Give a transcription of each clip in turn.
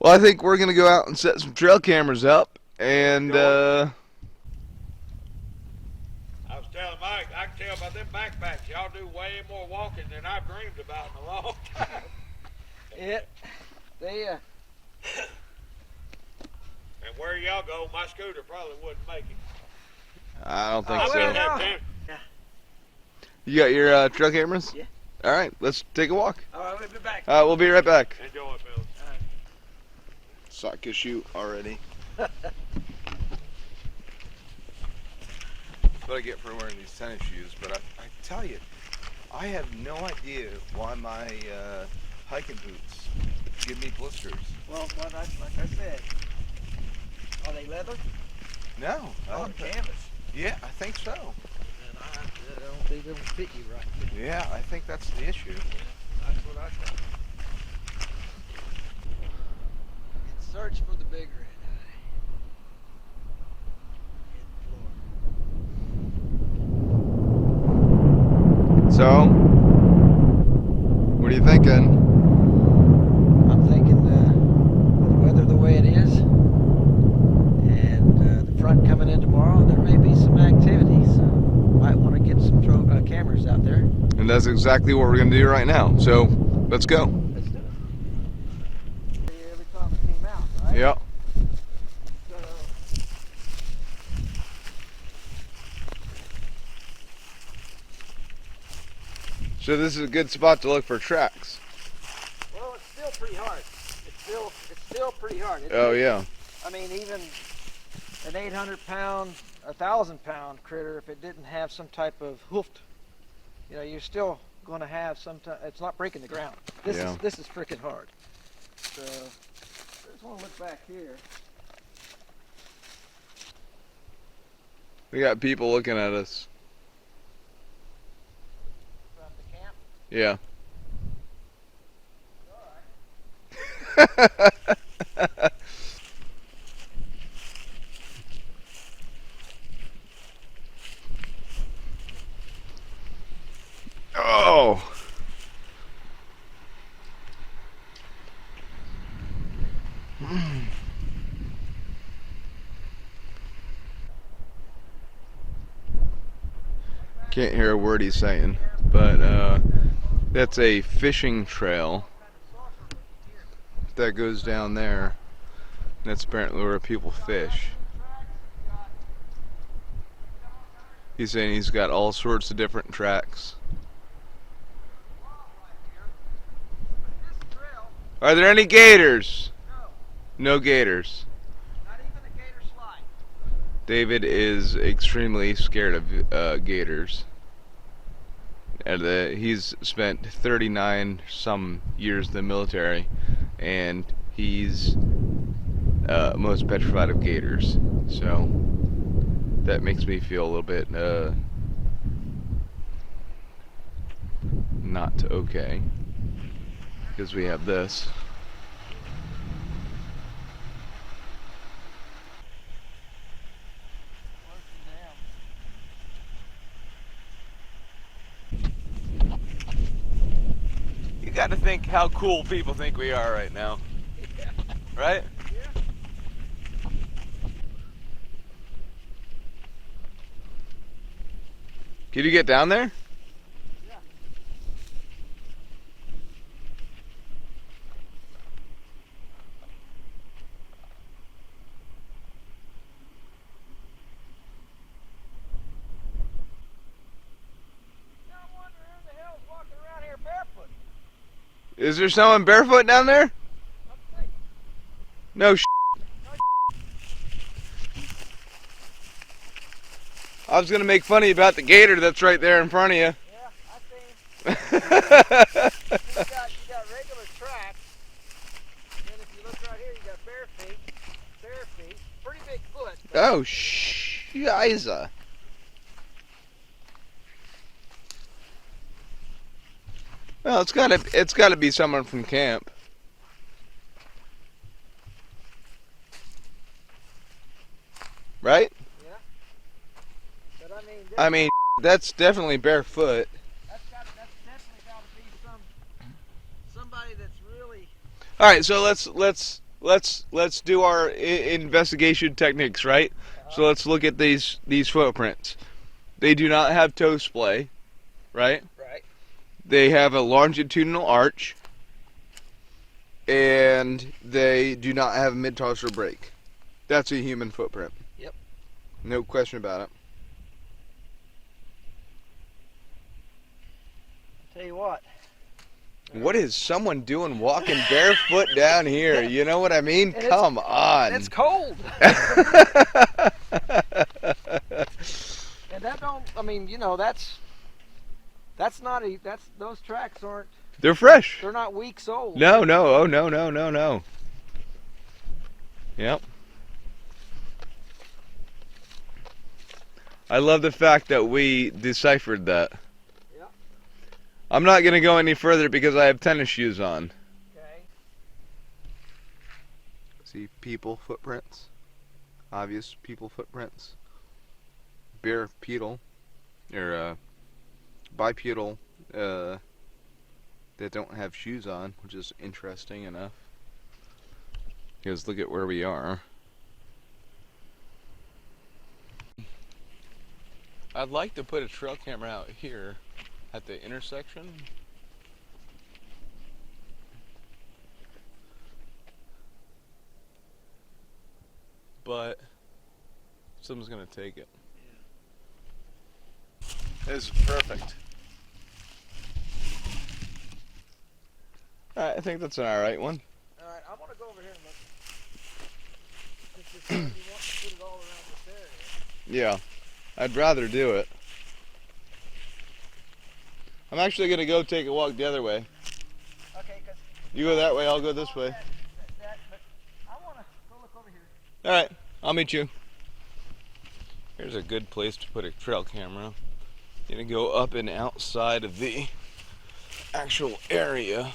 Well, I think we're gonna go out and set some trail cameras up, and I was telling Mike, I can tell by them backpacks, y'all do way more walking than I've dreamed about in a long time. Yeah, they And where y'all go, my scooter probably wouldn't make it. I don't think Oh, so. well, no. You got your trail cameras? Yeah. All right, let's take a walk. All right, we'll be back. We'll be right back. Enjoy it, fellas. Sock a shoe already. What I get for wearing these tennis shoes, but I tell you, I have no idea why my hiking boots give me blisters. Well, like I said, are they leather? No. Oh, canvas. Yeah, I think so. And I don't think they'll fit you right. Yeah, I think that's the issue. That's what I thought. Search for the big red eye. So, what are you thinking? I'm thinking with the weather the way it is, and the front coming in tomorrow, there may be some activity. So, might want to get some cameras out there. And that's exactly what we're gonna do right now. So, let's go. Let's do it. Every time it came out, right? Yep. So this is a good spot to look for tracks. Well, it's still pretty hard. It's still pretty hard. Oh yeah. I mean, even an 800-pound, 1,000-pound critter, if it didn't have some type of hoofed, you're still going to have some. It's not breaking the ground. This is freaking hard. So, I just want to look back here. We got people looking at us. From the camp. Yeah. Oh. Can't hear a word he's saying, but that's a fishing trail that goes down there. That's apparently where people fish. He's saying he's got all sorts of different tracks. Are there any gators? No gators. Not even a gator slide. David is extremely scared of gators. And he's spent 39 some years in the military, and he's most petrified of gators. So that makes me feel a little bit not okay, because we have this. You got to think how cool people think we are right now. Yeah. Right? Yeah. Can you get down there? Yeah. Now I'm wondering who the hell's walking around here barefoot. Is there someone barefoot down there? Let's see. No sh. I was gonna make funny about the gator that's right there in front of you. Yeah, I see him. You got regular tracks. And if you look right here, you got bare feet, pretty big foot. Oh shiza. Well, it's gotta be someone from camp. Right? Yeah. But I mean, I mean, that's definitely barefoot. that's definitely got to be somebody that's really. All right, so let's let's do our investigation techniques, right? So let's look at these footprints. They do not have toe splay, right? Right. They have a longitudinal arch, and they do not have a mid-tarsal break. That's a human footprint. Yep. No question about it. Tell you what. What is someone doing walking barefoot down here? You know what I mean? And Come on. It's cold. And that don't, I mean, you know, that's not a, those tracks aren't, They're fresh. they're not weeks old. No, no, oh no, no, no, no. Yep. I love the fact that we deciphered that. Yep. I'm not going to go any further because I have tennis shoes on. Okay. See people footprints. Obvious people footprints. Bipedal. Or bipedal that don't have shoes on, which is interesting enough. Because look at where we are. I'd like to put a trail camera out here at the intersection. But someone's gonna take it. Yeah. This is perfect. Alright, I think that's an alright one. Alright, I'm gonna go over here and look. Since you said you want to put it all around this area. Yeah, I'd rather do it. I'm actually gonna go take a walk the other way. Okay, because You go that way, I'll go this way. but I want to go look over here. Alright, I'll meet you. Here's a good place to put a trail camera. Gonna go up and outside of the actual area.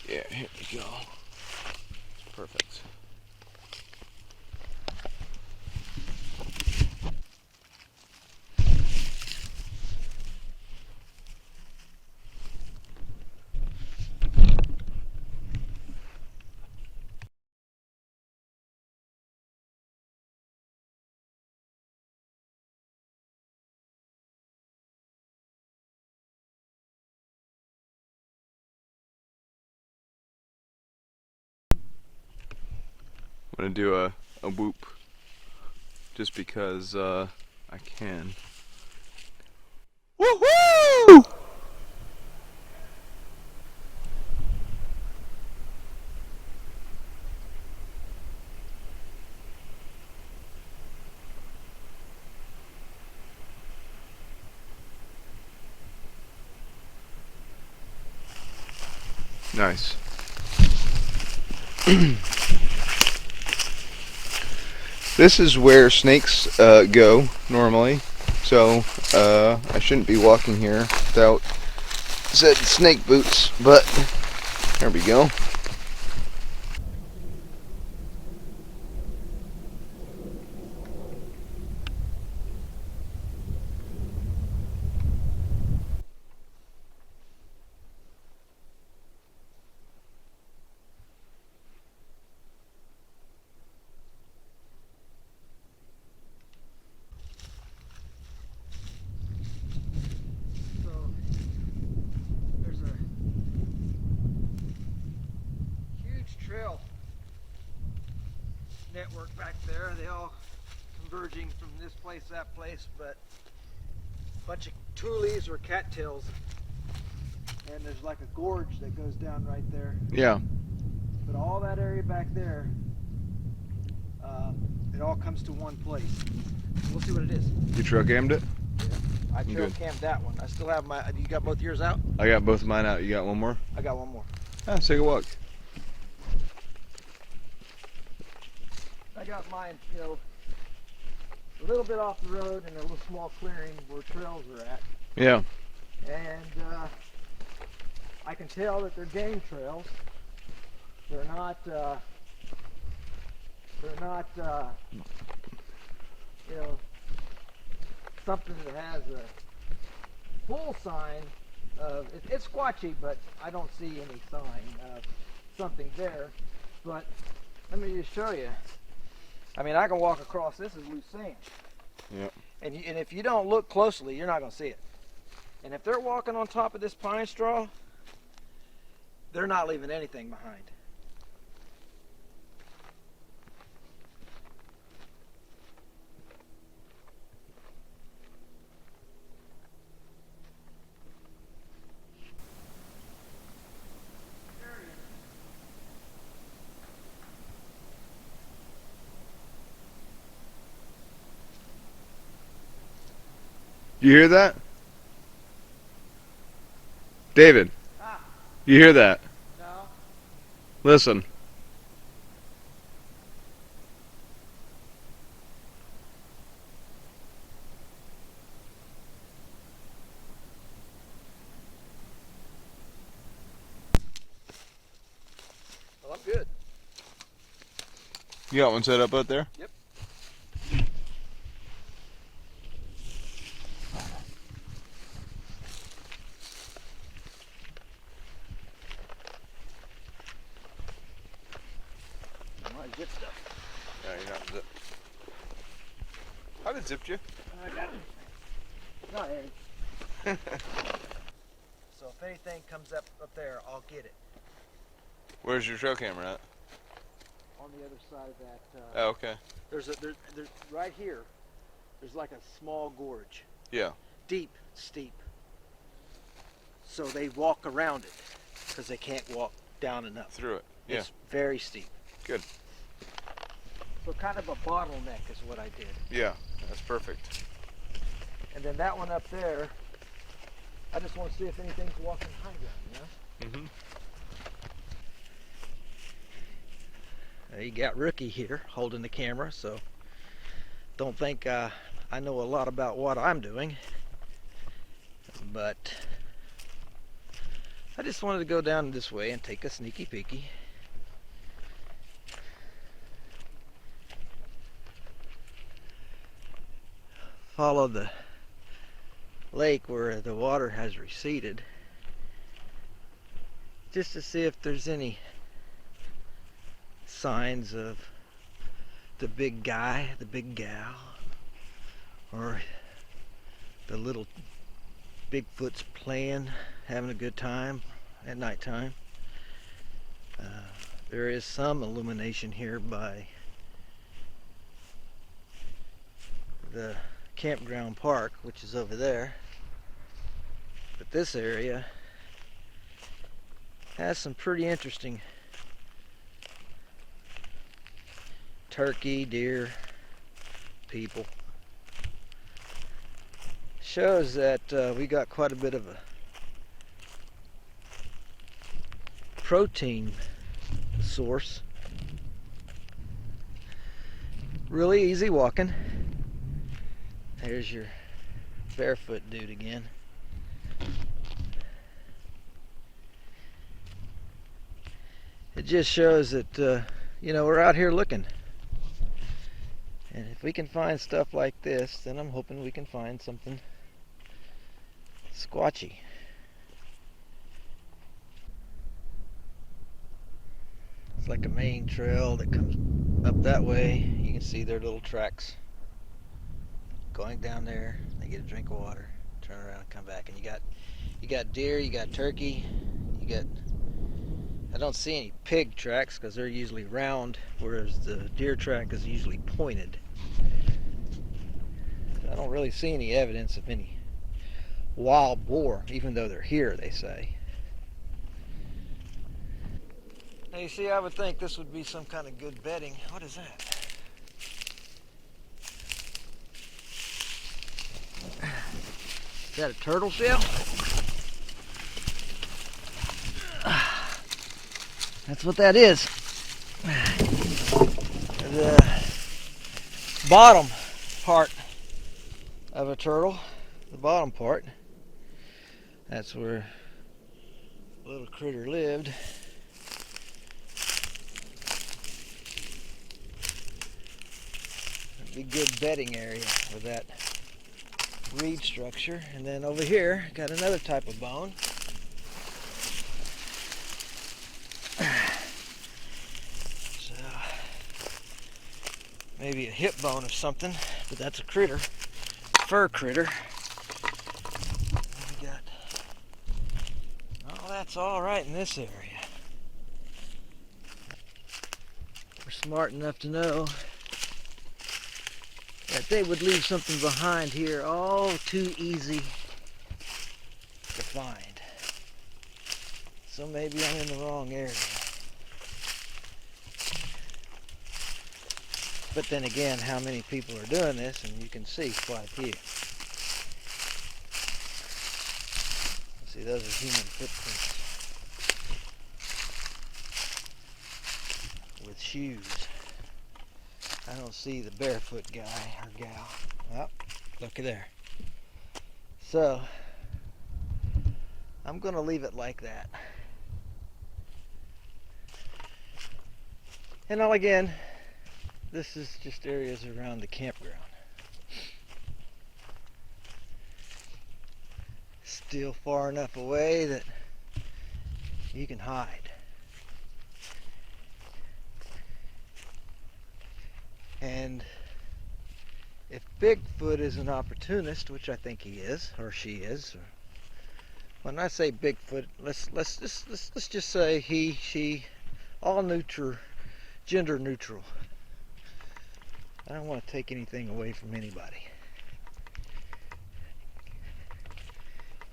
Yeah, here we go. It's perfect. I'm gonna do a whoop just because I can. Woohoo! Nice. This is where snakes go normally, so I shouldn't be walking here without said snake boots, but there we go. So there's a huge trail network back there. They all converging from this place, that place, but a bunch of tules or cattails. And there's like a gorge that goes down right there. Yeah. But all that area back there, it all comes to one place. We'll see what it is. You trail cammed it? Yeah. I trail Good. cammed that one. I still have my. You got both yours out? I got both of mine out. You got one more? I got one more. Ah, let's take a walk. I got mine, you know, a little bit off the road in a little small clearing where trails are at. Yeah. And I can tell that they're game trails. They're not, you know, something that has a full sign It's squatchy, but I don't see any sign of something there. But let me just show you. I mean, I can walk across. This is loose sand. Yep. And if you don't look closely, you're not going to see it. And if they're walking on top of this pine straw, they're not leaving anything behind. You hear that? David, Ah, you hear that? no. Listen. Well, I'm good. You got one set up out there? Yep. My zip stuff. No, you're not zipped. I'd have zipped you. I got it. Not heavy. So if anything comes up there, I'll get it. Where's your trail camera at? On the other side of that. Oh, okay. There's right here. There's like a small gorge. Yeah. Deep, steep. So they walk around it because they can't walk down and up. Through it. Yeah. It's very steep. Good. So kind of a bottleneck is what I did. Yeah, that's perfect. And then that one up there, I just want to see if anything's walking behind it, you know? Mm-hmm. You got Rookie here holding the camera, so don't think I know a lot about what I'm doing, but I just wanted to go down this way and take a sneaky peeky. Follow the lake where the water has receded, just to see if there's any signs of the big guy, the big gal, or the little Bigfoot's playing, having a good time at nighttime. There is some illumination here by the campground park, which is over there, but this area has some pretty interesting turkey, deer, people. Shows that we got quite a bit of a protein source. Really easy walking. There's your barefoot dude again. It just shows that you know, we're out here looking. And if we can find stuff like this, then I'm hoping we can find something squatchy. It's like a main trail that comes up that way. You can see their little tracks going down there. They get a drink of water, turn around and come back. And you got deer, you got turkey, you got, I don't see any pig tracks because they're usually round, whereas the deer track is usually pointed. I don't really see any evidence of any wild boar, even though they're here, they say. Now you see, I would think this would be some kind of good bedding. What is that? Is that a turtle shell? That's what that is. The bottom part of a turtle, the bottom part, that's where the little critter lived. It'd be good bedding area with that reed structure. And then over here, got another type of bone. maybe a hip bone or something, but that's a critter, fur critter. We got, oh, that's all right in this area. We're smart enough to know that they would leave something behind here all too easy to find. So maybe I'm in the wrong area. But then again, how many people are doing this, and you can see quite a few. See, those are human footprints with shoes. I don't see the barefoot guy or gal. Oh, looky there. So, I'm going to leave it like that. And all again, this is just areas around the campground. Still far enough away that you can hide. And if Bigfoot is an opportunist, which I think he is, or she is, or when I say Bigfoot, let's just say he, she, all neutral, gender neutral. I don't want to take anything away from anybody.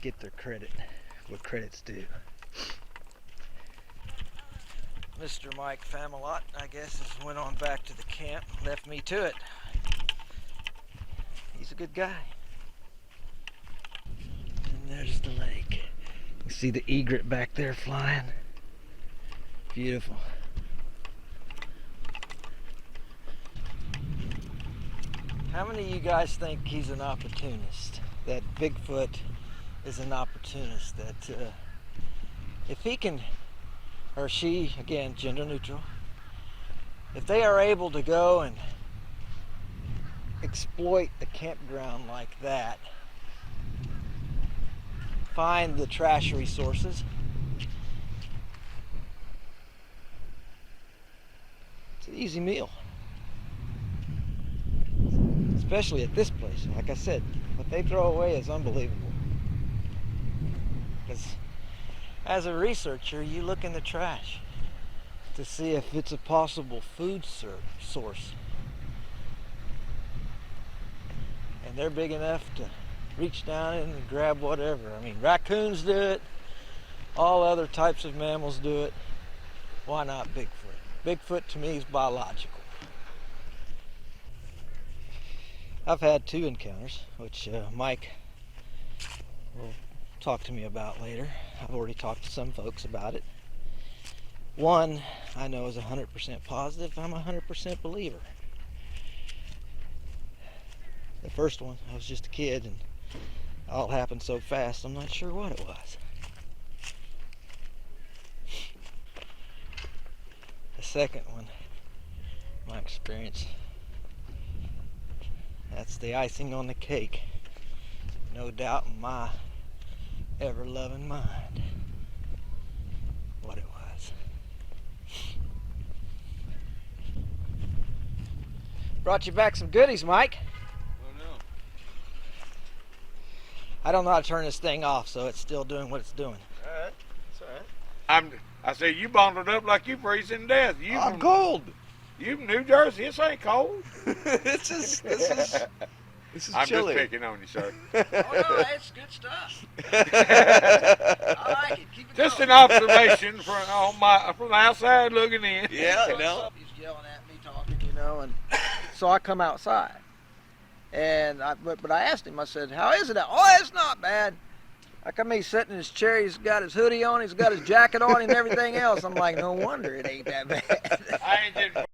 Get their credit, what credit's due. Mr. Mike Familant, I guess, has went on back to the camp, left me to it. He's a good guy. And there's the lake. You see the egret back there flying? Beautiful. How many of you guys think he's an opportunist? That Bigfoot is an opportunist? That if he can, or she, again, gender neutral, if they are able to go and exploit the campground like that, find the trash resources, it's an easy meal. Especially at this place. Like I said, what they throw away is unbelievable. Because as a researcher, you look in the trash to see if it's a possible food source. And they're big enough to reach down in and grab whatever. I mean, raccoons do it. All other types of mammals do it. Why not Bigfoot? Bigfoot to me is biological. I've had 2 encounters, which Mike will talk to me about later. I've already talked to some folks about it. One I know is 100% positive. I'm a 100% believer. The first one, I was just a kid and it all happened so fast, I'm not sure what it was. The second one, my experience, that's the icing on the cake. No doubt in my ever-loving mind what it was. Brought you back some goodies, Mike. Oh no. I don't know how to turn this thing off, so it's still doing what it's doing. Alright, that's alright. I say you bundled up like you freezing to death. I'm cold. You from New Jersey, this ain't cold. This is I'm chilly. just picking on you, sir. Oh no, that's good stuff. I like it. Keep it Just going. an observation from the outside looking in. Yeah, no. He's yelling at me, talking, and so I come outside, and but I asked him. I said, "How is it out?" "Oh, it's not bad." I come, he's sitting in his chair. He's got his hoodie on. He's got his jacket on and everything else. I'm like, no wonder it ain't that bad. I ain't just